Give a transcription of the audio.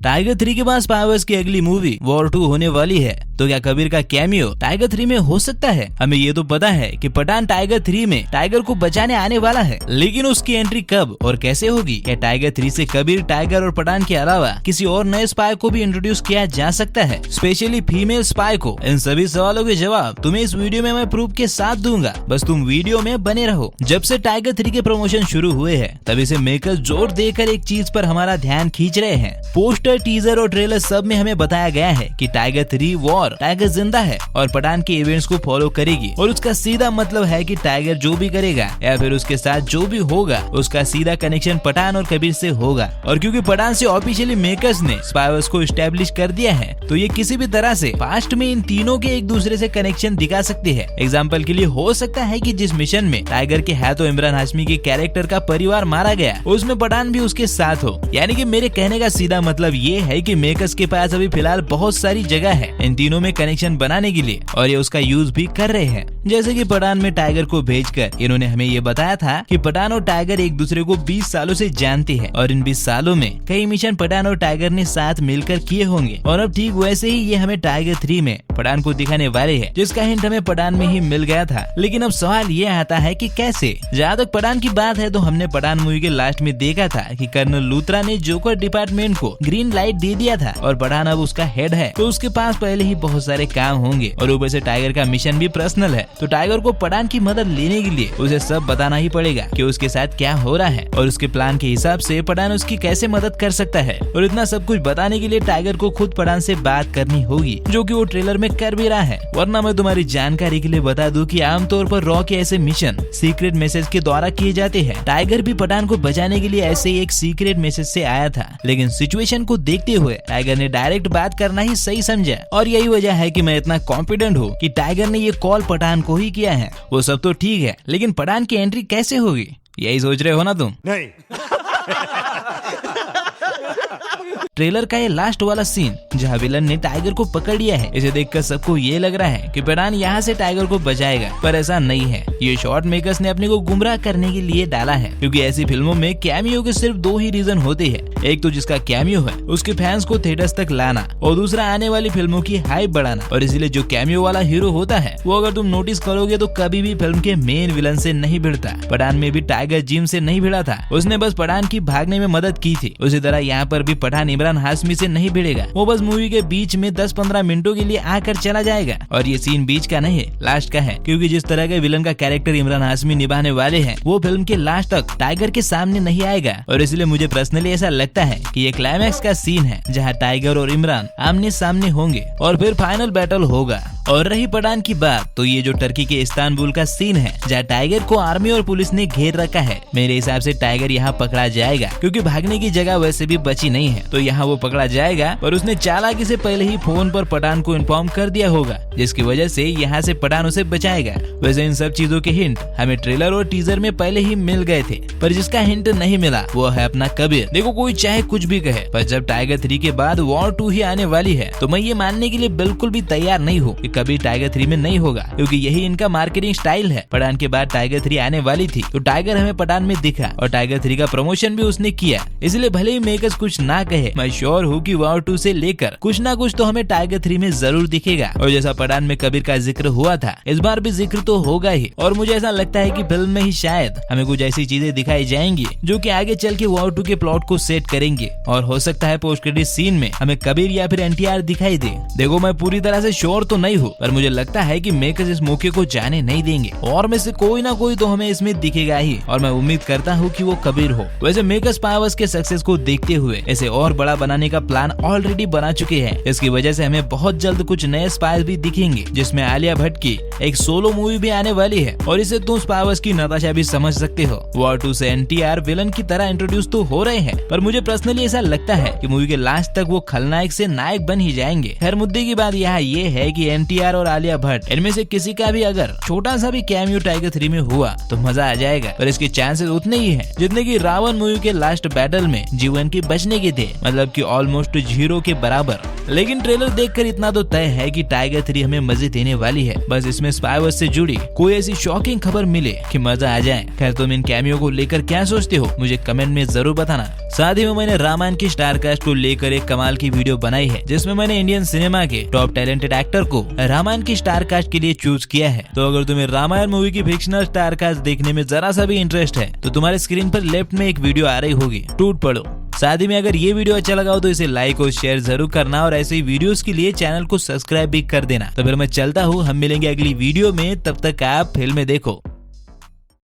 Tiger 3 के पास powers की अगली मूवी वॉर 2 होने वाली है, तो क्या कबीर का कैमियो टाइगर 3 में हो सकता है? हमें ये तो पता है कि पठान टाइगर 3 में टाइगर को बचाने आने वाला है, लेकिन उसकी एंट्री कब और कैसे होगी? क्या टाइगर 3 से कबीर, टाइगर और पठान के अलावा किसी और नए स्पाई को भी इंट्रोड्यूस किया जा सकता है, स्पेशली फीमेल स्पाई को? इन सभी सवालों के जवाब तुम्हें इस वीडियो में मैं प्रूफ के साथ दूंगा, बस तुम वीडियो में बने रहो। जब से टाइगर 3 के प्रमोशन शुरू हुए हैं, तभी से मेकर्स जोर देकर एक चीज पर हमारा ध्यान खींच रहे हैं। पोस्टर, टीजर और ट्रेलर सब में हमें बताया गया है कि टाइगर 3 वॉर, टाइगर जिंदा है और पठान के इवेंट्स को फॉलो करेगी, और उसका सीधा मतलब है कि टाइगर जो भी करेगा या फिर उसके साथ जो भी होगा, उसका सीधा कनेक्शन पठान और कबीर से होगा। और क्योंकि पठान से ऑफिशियली मेकर्स ने स्पाइवर्स को एस्टेब्लिश कर दिया है, तो ये किसी भी तरह से पास्ट में इन तीनों के एक दूसरे से कनेक्शन दिखा सकते हैं। एग्जाम्पल के लिए हो सकता है कि जिस मिशन में टाइगर के हाथों इमरान हाशमी के कैरेक्टर का परिवार मारा गया, उसमें पठान भी उसके साथ हो। यानी कि मेरे कहने का सीधा मतलब ये है कि मेकर्स के पास अभी फिलहाल बहुत सारी जगह है इन तीनों में कनेक्शन बनाने के लिए, और ये उसका यूज भी कर रहे हैं। जैसे कि पठान में टाइगर को भेजकर इन्होंने हमें ये बताया था कि पठान और टाइगर एक दूसरे को 20 सालों से जानते हैं, और इन 20 सालों में कई मिशन पठान और टाइगर ने साथ मिलकर किए होंगे। और अब ठीक वैसे ही ये हमें टाइगर 3 में पठान को दिखाने वाले हैं, जिसका हिंट हमें पठान में ही मिल गया था। लेकिन अब सवाल ये आता है कि कैसे? जहाँ तक पठान की बात है, तो हमने पठान मूवी के लास्ट में देखा था कि कर्नल लूथरा ने जोकर डिपार्टमेंट को ग्रीन लाइट दे दिया था, और पठान अब उसका हेड है, तो उसके पास पहले ही बहुत सारे काम होंगे, और ऊपर से टाइगर का मिशन भी पर्सनल है। तो टाइगर को पठान की मदद लेने के लिए उसे सब बताना ही पड़ेगा कि उसके साथ क्या हो रहा है, और उसके प्लान के हिसाब से पठान उसकी कैसे मदद कर सकता है। और इतना सब कुछ बताने के लिए टाइगर को खुद पठान से बात करनी होगी, जो कि वो ट्रेलर में कर भी रहा है। वरना मैं तुम्हारी जानकारी के लिए बता दूं कि आमतौर पर रॉ के ऐसे मिशन सीक्रेट मैसेज के द्वारा किए जाते हैं। टाइगर भी पठान को बचाने के लिए ऐसे ही एक सीक्रेट मैसेज से आया था, लेकिन सिचुएशन को देखते हुए टाइगर ने डायरेक्ट बात करना ही सही समझा, और यही वजह है कि मैं इतना कॉन्फिडेंट हूँ कि टाइगर ने ये कॉल पठान को ही किया है। वो सब तो ठीक है, लेकिन पठान की एंट्री कैसे होगी, यही सोच रहे हो ना तुम? नहीं। ट्रेलर का ये लास्ट वाला सीन जहाँ विलन ने टाइगर को पकड़ लिया है, इसे देखकर सबको ये लग रहा है कि पठान यहाँ से टाइगर को बचाएगा, पर ऐसा नहीं है। ये शॉट मेकर्स ने अपने को गुमराह करने के लिए डाला है, क्योंकि ऐसी फिल्मों में कैमियो के सिर्फ 2 ही रीजन होते हैं। एक तो जिसका कैमियो है उसके फैंस को थिएटर्स तक लाना, और दूसरा आने वाली फिल्मों की हाइप बढ़ाना। और इसीलिए जो कैमियो वाला हीरो होता है, वो अगर तुम नोटिस करोगे तो कभी भी फिल्म के मेन विलन से नहीं भिड़ता। पठान में भी टाइगर जिम से नहीं भिड़ा था, उसने बस पठान की भागने में मदद की थी। उसी तरह यहाँ पर भी पठान इमरान हाशमी से नहीं भिड़ेगा, वो बस मूवी के बीच में 10-15 मिनटों के लिए आकर चला जाएगा। और ये सीन बीच का नहीं है, लास्ट का है, क्योंकि जिस तरह के विलन का कैरेक्टर इमरान हाशमी निभाने वाले हैं, वो फिल्म के लास्ट तक टाइगर के सामने नहीं आएगा। और इसलिए मुझे पर्सनली ऐसा लगता है कि ये क्लाइमैक्स का सीन है, जहाँ टाइगर और इमरान आमने सामने होंगे और फिर फाइनल बैटल होगा। और रही पठान की बात, तो ये जो टर्की के इस्तांबुल का सीन है, जहाँ टाइगर को आर्मी और पुलिस ने घेर रखा है, मेरे हिसाब से टाइगर यहाँ पकड़ा जाएगा, क्योंकि भागने की जगह वैसे भी बची नहीं है, तो यहाँ वो पकड़ा जाएगा। और उसने चालाकी से पहले ही फोन पर पठान को इन्फॉर्म कर दिया होगा, जिसकी वजह से यहाँ से पठान उसे बचाएगा। वैसे इन सब चीजों के हिंट हमें ट्रेलर और टीजर में पहले ही मिल गए थे, पर जिसका हिंट नहीं मिला वो है अपना कबीर। देखो, कोई चाहे कुछ भी कहे, पर जब टाइगर 3 के बाद वॉर 2 ही आने वाली है, तो मैं ये मानने के लिए बिल्कुल भी तैयार नहीं हूँ कि कबीर टाइगर 3 में नहीं होगा, क्योंकि यही इनका मार्केटिंग स्टाइल है। पठान के बाद टाइगर 3 आने वाली थी, तो टाइगर हमें पठान में दिखा, और टाइगर 3 का प्रमोशन भी उसने किया। इसलिए भले ही मेकर्स कुछ ना कहे, मैं श्योर हूँ कि वॉर 2 से लेकर कुछ ना कुछ तो हमें टाइगर 3 में जरूर दिखेगा। और जैसा पठान में कबीर का जिक्र हुआ था, इस बार भी जिक्र तो होगा ही। और मुझे ऐसा लगता है कि फिल्म में ही शायद हमें कुछ ऐसी चीजें दिखाई जाएंगी जो कि आगे चल के वॉर 2 के प्लॉट को सेट करेंगे। और हो सकता है पोस्ट क्रेडिट सीन में हमें कबीर या फिर एनटीआर दिखाई दे। देखो, मैं पूरी तरह से श्योर तो नहीं हूँ, पर मुझे लगता है कि मेकर्स इस मौके को जाने नहीं देंगे, और में से कोई ना कोई तो हमें इसमें दिखेगा ही। और मैं उम्मीद करता हूँ कि वो कबीर हो। वैसे मेकर्स पावर्स के सक्सेस को देखते हुए इसे और बड़ा बनाने का प्लान ऑलरेडी बना चुके हैं। इसकी वजह से हमें बहुत जल्द कुछ नए स्पाइस भी दिखेंगे, जिसमें आलिया भट्ट की एक सोलो मूवी भी आने वाली है, और इसे तुम पावर्स की नताशा भी समझ सकते हो। वॉर 2 से एनटीआर विलन की तरह इंट्रोड्यूस तो हो रहे हैं, पर मुझे पर्सनली ऐसा लगता है कि मूवी के लास्ट तक वो खलनायक से नायक बन ही जाएंगे। खैर, मुद्दे की बात यहाँ ये है कि एनटीआर और आलिया भट्ट, इनमें से किसी का भी अगर छोटा सा भी कैमियो टाइगर 3 में हुआ तो मजा आ जाएगा, पर इसके चांसेस उतने ही हैं जितने कि रावण मूवी के लास्ट बैटल में जीवन के बचने के थे, मतलब कि ऑलमोस्ट 0 के बराबर। लेकिन ट्रेलर देखकर इतना तो तय है कि टाइगर 3 हमें मजे देने वाली है। बस इसमें स्पाइवर्स से जुड़ी कोई ऐसी शॉकिंग खबर मिले कि मजा आ जाए। खैर, तुम इन कैमियो को लेकर क्या सोचते हो, मुझे कमेंट में जरूर बताना। साथ ही में मैंने रामायण की स्टार कास्ट को लेकर एक कमाल की वीडियो बनाई है, जिसमें मैंने इंडियन सिनेमा के टॉप टैलेंटेड एक्टर को रामायण की स्टार कास्ट के लिए चूज किया है। तो अगर तुम्हें रामायण मूवी की फिक्शनल स्टार कास्ट देखने में जरा सा भी इंटरेस्ट है तो तुम्हारे स्क्रीन पर लेफ्ट में एक वीडियो आ रही होगी, टूट पड़ो। साथ ही में अगर ये वीडियो अच्छा लगा हो तो इसे लाइक और शेयर जरूर करना और ऐसे ही वीडियोस के लिए चैनल को सब्सक्राइब भी कर देना। तो फिर मैं चलता हूँ, हम मिलेंगे अगली वीडियो में, तब तक आप फिल्में देखो।